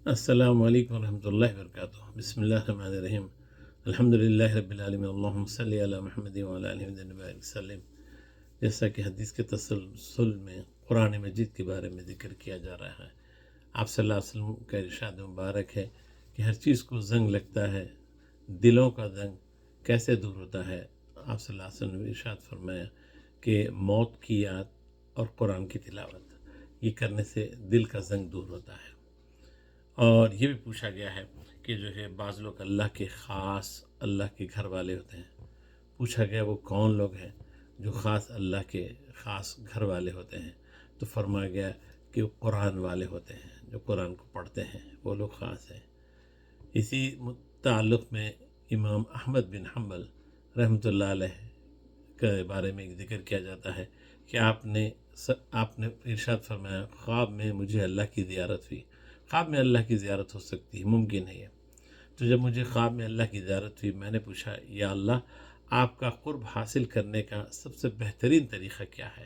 السلام علیکم ورحمۃ اللہ وبرکاتہ۔ بسم اللہ الرحمن الرحیم۔ الحمد للہ رب العالمین، اللہم صلی علی محمد وعلی آل محمد وسلم۔ جیسا کہ حدیث کے تسلسل میں قرآن مجید کے بارے میں ذکر کیا جا رہا ہے، آپ صلی اللہ علیہ وسلم کا ارشاد مبارک ہے کہ ہر چیز کو زنگ لگتا ہے، دلوں کا زنگ کیسے دور ہوتا ہے؟ آپ صلی اللہ علیہ وسلم نے ارشاد فرمایا کہ موت کی یاد اور قرآن کی تلاوت، یہ کرنے سے دل کا زنگ دور ہوتا ہے۔ اور یہ بھی پوچھا گیا ہے کہ جو ہے بعض لوگ اللہ کے خاص اللہ کے گھر والے ہوتے ہیں۔ پوچھا گیا وہ کون لوگ ہیں جو خاص اللہ کے خاص گھر والے ہوتے ہیں؟ تو فرمایا گیا کہ وہ قرآن والے ہوتے ہیں، جو قرآن کو پڑھتے ہیں، وہ لوگ خاص ہیں۔ اسی تعلق میں امام احمد بن حنبل رحمۃ اللہ علیہ کے بارے میں ایک ذکر کیا جاتا ہے کہ آپ نے ارشاد فرمایا، خواب میں مجھے اللہ کی زیارت ہوئی۔ خواب میں اللہ کی زیارت ہو سکتی ہے، ممکن ہے یہ۔ تو جب مجھے خواب میں اللہ کی زیارت ہوئی، میں نے پوچھا یا اللہ، آپ کا قرب حاصل کرنے کا سب سے بہترین طریقہ کیا ہے؟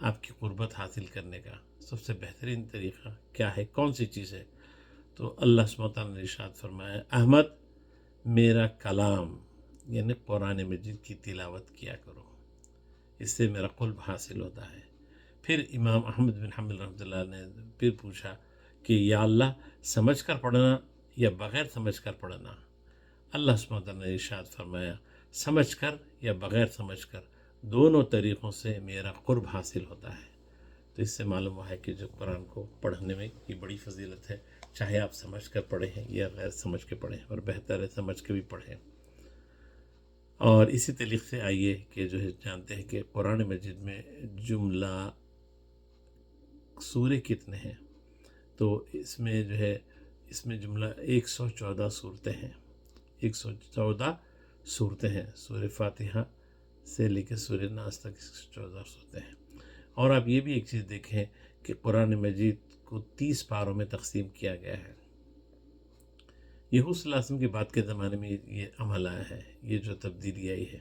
آپ کی قربت حاصل کرنے کا سب سے بہترین طریقہ کیا ہے؟ کون سی چیز ہے؟ تو اللہ سبحانہ وتعالیٰ نے ارشاد فرمایا، احمد میرا کلام یعنی قرآن مجید کی تلاوت کیا کرو، اس سے میرا قرب حاصل ہوتا ہے۔ پھر امام احمد بن حنبل رحمۃ اللہ نے پھر پوچھا کہ یا اللہ، سمجھ کر پڑھنا یا بغیر سمجھ کر پڑھنا؟ اللہ سبحانہ وتعالیٰ نے ارشاد فرمایا، سمجھ کر یا بغیر سمجھ کر، دونوں طریقوں سے میرا قرب حاصل ہوتا ہے۔ تو اس سے معلوم ہوا ہے کہ جو قرآن کو پڑھنے میں یہ بڑی فضیلت ہے، چاہے آپ سمجھ کر پڑھیں یا غیر سمجھ کے پڑھیں، اور بہتر ہے سمجھ کے بھی پڑھیں۔ اور اسی طریقے سے آئیے کہ جو ہے جانتے ہیں کہ قرآن مجید میں جملہ سورے کتنے ہیں؟ تو اس میں جو ہے اس میں جملہ 114 صورتیں ہیں، 114 صورتیں ہیں، سورہ فاتحہ سے لے کے سورہ ناس تک 114 صورتیں ہیں۔ اور آپ یہ بھی ایک چیز دیکھیں کہ قرآن مجید کو 30 پاروں میں تقسیم کیا گیا ہے۔ یہ حضور صلی اللہ علیہ وسلم کے بعد کے زمانے میں یہ عمل آیا ہے، یہ جو تبدیلی آئی ہے،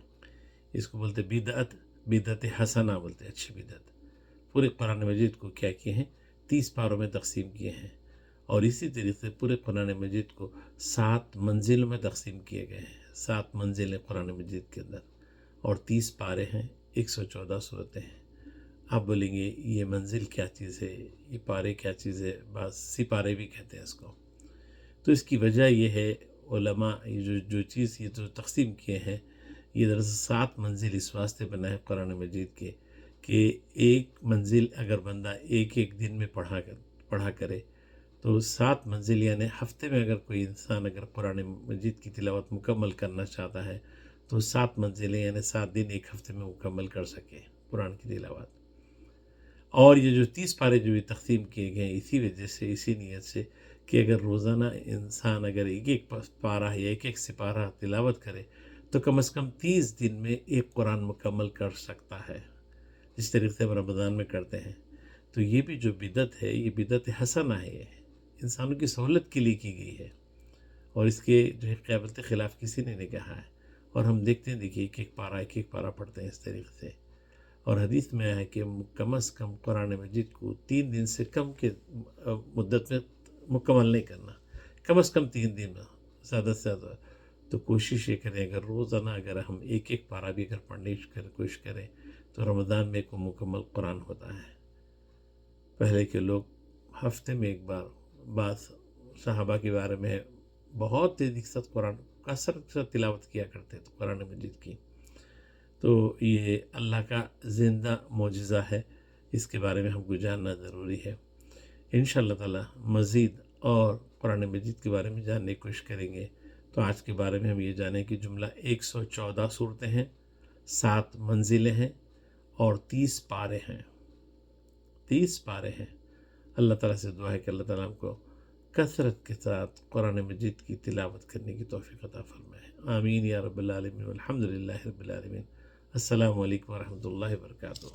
اس کو بولتے بدعت حسنہ بولتے، اچھی بدعت۔ پورے قرآن مجید کو کیا کیے ہیں؟ 30 پاروں میں تقسیم کیے ہیں۔ اور اسی طریقے سے پورے قرآن مجید کو 7 منزلوں میں تقسیم کیے گئے ہیں، 7 منزلیں قرآن مجید کے اندر، اور 30 پارے ہیں، 114 صورتیں ہیں۔ آپ بولیں گے یہ منزل کیا چیز ہے، یہ پارے کیا چیز ہے؟ بعض سپارے بھی کہتے ہیں اس کو۔ تو اس کی وجہ یہ ہے، علماء یہ جو چیز یہ جو تقسیم کیے ہیں، یہ دراصل 7 منزل اس واسطے بنا ہے قرآن مجید کے کہ ایک منزل اگر بندہ ایک دن میں پڑھا کرے تو 7 منزل یعنی ہفتے میں اگر کوئی انسان اگر قرآن مجید کی تلاوت مکمل کرنا چاہتا ہے تو 7 منزلیں یعنی 7 دن ایک ہفتے میں مکمل کر سکے قرآن کی تلاوت۔ اور یہ جو 30 پارے جو تقسیم کیے گئے ہیں اسی وجہ سے، اسی نیت سے کہ اگر روزانہ انسان اگر ایک پارہ یا ایک سپارہ تلاوت کرے تو کم از کم 30 دن میں ایک قرآن مکمل کر سکتا ہے، جس طریقے سے ہم رمضان میں کرتے ہیں۔ تو یہ بھی جو بدعت ہے، یہ بدعت حسنہ ہے، یہ انسانوں کی سہولت کے لیے کی گئی ہے، اور اس کے جو ہے قیامت کے خلاف کسی نے نہیں کہا ہے۔ اور ہم دیکھتے ہیں، دیکھیے ایک ایک پارہ پڑھتے ہیں اس طریقے سے۔ اور حدیث میں آیا ہے کہ کم از کم قرآن مجید کو 3 دن سے کم کے مدت میں مکمل نہیں کرنا، کم از کم 3 دن میں، زیادہ سے زیادہ۔ تو کوشش یہ کریں، اگر روزانہ اگر ہم ایک پارہ بھی اگر پڑھنے کی کوشش کریں تو رمضان میں کو مکمل قرآن ہوتا ہے۔ پہلے کے لوگ ہفتے میں ایک بار، بعض صحابہ کے بارے میں بہت تیزی کے ساتھ قرآن کثرت سے تلاوت کیا کرتے تھے قرآن مجید کی۔ تو یہ اللہ کا زندہ معجزہ ہے، اس کے بارے میں ہم کو جاننا ضروری ہے۔ انشاءاللہ تعالی مزید اور قرآن مجید کے بارے میں جاننے کی کوشش کریں گے۔ تو آج کے بارے میں ہم یہ جانیں کہ جملہ 114 صورتیں ہیں، 7 منزلیں ہیں، اور 30 پارے ہیں، 30 پارے ہیں۔ اللہ تعالیٰ سے دعا ہے کہ اللہ تعالیٰ ہم کو کثرت کے ساتھ قرآن مجید کی تلاوت کرنے کی توفیق عطا فرمائے، آمین یا رب العالمین، والحمد للہ رب العالمین۔ السلام علیکم ورحمۃ اللہ وبرکاتہ۔